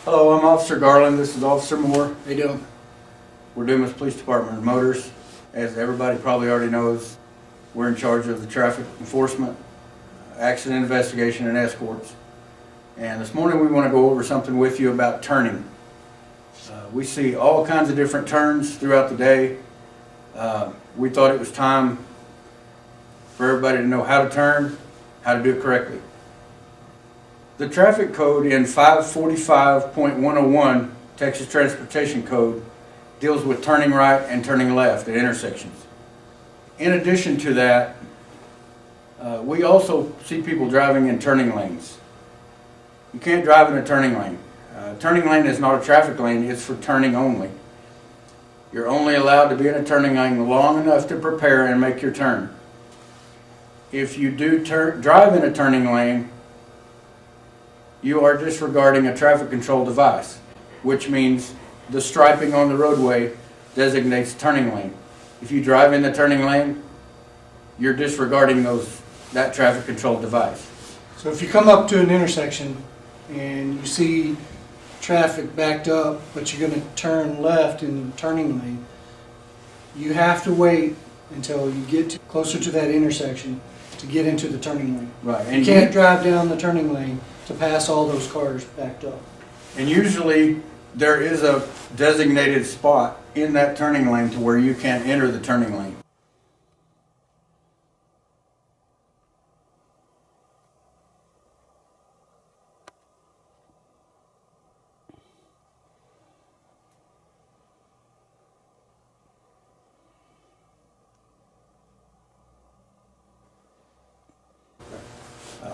Hello, I'm Officer Garland. This is Officer Moore. How you doing? We're Dumas Police Department of Motors. As everybody probably already knows, we're in charge of the traffic enforcement, accident investigation, and escorts. And this morning we want to go over something with you about turning. We see all kinds of different turns throughout the day. We thought it was time for everybody to know how to turn, how to do it correctly. The traffic code in 545.101, Texas Transportation Code, deals with turning right and turning left at intersections. In addition to that, we also see people driving in turning lanes. You can't drive in a turning lane. Turning lane is not a traffic lane, it's for turning only. You're only allowed to be in a turning lane long enough to prepare and make your turn. If you do drive in a turning lane, you are disregarding a traffic control device, which means the striping on the roadway designates turning lane. If you drive in the turning lane, you're disregarding that traffic control device. So if you come up to an intersection and you see traffic backed up, but you're going to turn left in the turning lane, you have to wait until you get closer to that intersection to get into the turning lane. Right. And you can't drive down the turning lane to pass all those cars backed up. And usually there is a designated spot in that turning lane to where you can't enter the turning lane.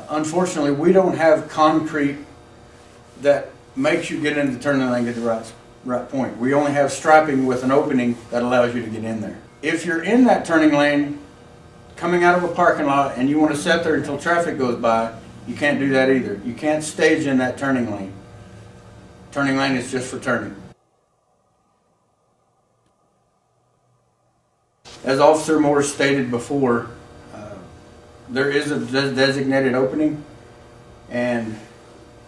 Unfortunately, we don't have concrete that makes you get into the turning lane at the right point. We only have striping with an opening that allows you to get in there. If you're in that turning lane, coming out of a parking lot, and you want to sit there until traffic goes by, you can't do that either. You can't stage in that turning lane. Turning lane is just for turning. As Officer Moore stated before, there is a designated opening, and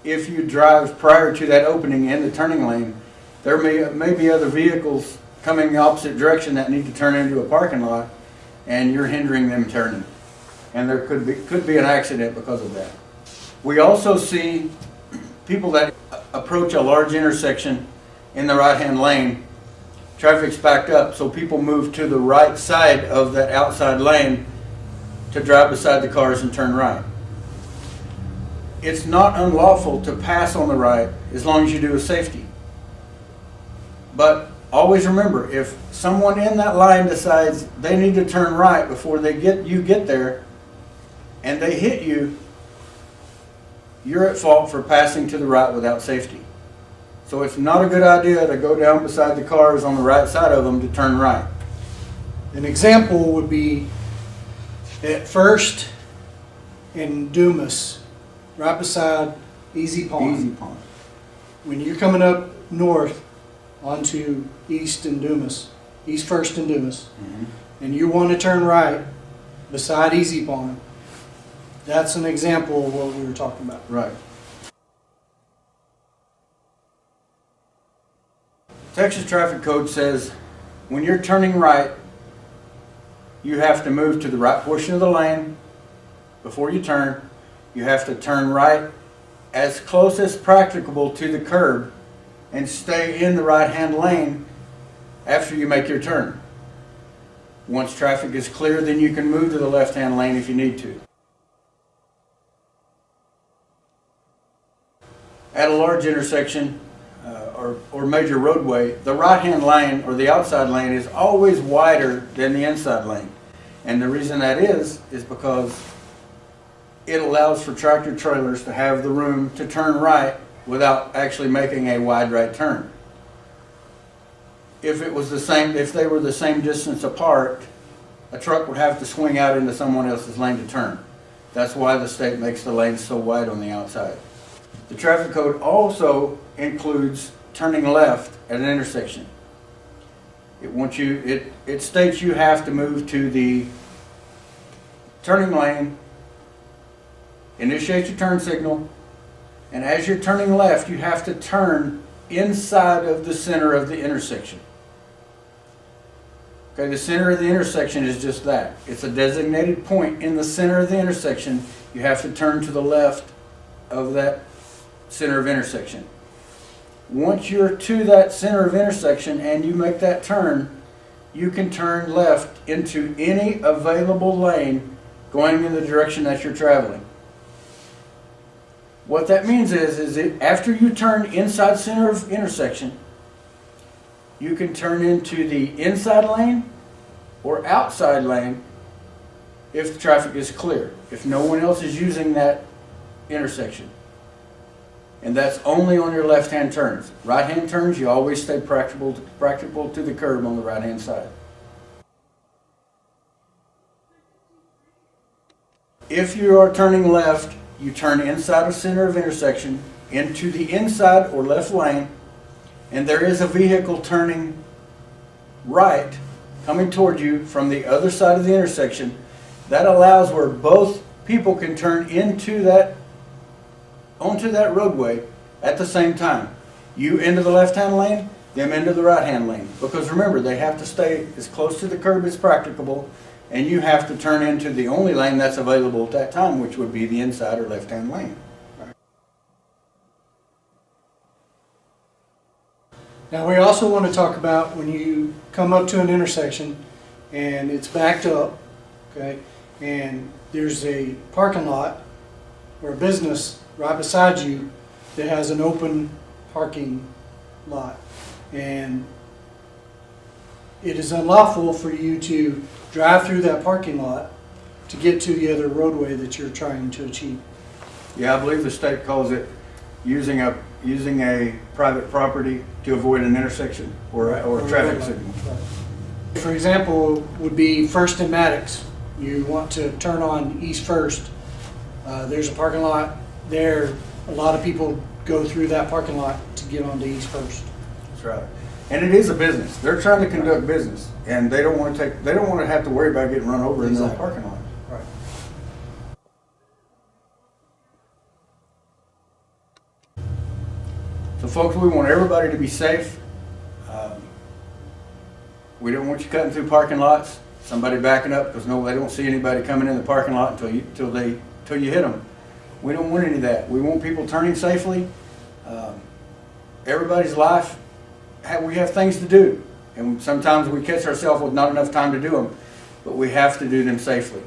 if you drive prior to that opening in the turning lane, there may be other vehicles coming the opposite direction that need to turn into a parking lot, and you're hindering them turning. And there could be an accident because of that. We also see people that approach a large intersection in the right-hand lane. Traffic's backed up, so people move to the right side of that outside lane to drive beside the cars and turn right. It's not unlawful to pass on the right as long as you do with safety. But always remember, if someone in that line decides they need to turn right before you get there and they hit you, you're at fault for passing to the right without safety. So it's not a good idea to go down beside the cars on the right side of them to turn right. An example would be at First in Dumas, right beside Easy Pond. Easy Pond. When you're coming up north onto East and Dumas, East First and Dumas, and you want to turn right beside Easy Pond, that's an example of what we were talking about. Right. Texas Traffic Code says when you're turning right, you have to move to the right portion of the lane before you turn. You have to turn right as close as practicable to the curb and stay in the right-hand lane after you make your turn. Once traffic is clear, then you can move to the left-hand lane if you need to. At a large intersection or major roadway, the right-hand lane or the outside lane is always wider than the inside lane. And the reason that is because it allows for tractor trailers to have the room to turn right without actually making a wide right turn. If they were the same distance apart, a truck would have to swing out into someone else's lane to turn. That's why the state makes the lanes so wide on the outside. The traffic code also includes turning left at an intersection. It states you have to move to the turning lane, initiate your turn signal, And as you're turning left, you have to turn inside of the center of the intersection. Okay, the center of the intersection is just that. It's a designated point in the center of the intersection. You have to turn to the left of that center of intersection. Once you're to that center of intersection and you make that turn, you can turn left into any available lane going in the direction that you're traveling. What that means is that after you turn inside center of intersection, you can turn into the inside lane or outside lane if the traffic is clear, if no one else is using that intersection. And that's only on your left-hand turns. Right-hand turns, you always stay practicable to the curb on the right-hand side. If you are turning left, you turn inside of center of intersection into the inside or left lane, and there is a vehicle turning right coming toward you from the other side of the intersection. That allows where both people can turn onto that roadway at the same time. You into the left-hand lane, them into the right-hand lane. Because remember, they have to stay as close to the curb as practicable, and you have to turn into the only lane that's available at that time, which would be the inside or left-hand lane. Now, we also want to talk about when you come up to an intersection and it's backed up, okay, and there's a parking lot or a business right beside you that has an open parking lot, and it is unlawful for you to drive through that parking lot to get to the other roadway that you're trying to achieve. Yeah, I believe the state calls it using a private property to avoid an intersection or a traffic signal. Right. For example, would be First and Maddox. You want to turn on East First. There's a parking lot there. A lot of people go through that parking lot to get onto East First. That's right. And it is a business. They're trying to conduct business, and they don't want to have to worry about getting run over in their own parking lot. Right. So folks, we want everybody to be safe. We don't want you cutting through parking lots, somebody backing up because they don't see anybody coming in the parking lot until you hit them. We don't want any of that. We want people turning safely. Everybody's life, we have things to do, and sometimes we catch ourselves with not enough time to do them, but we have to do them safely.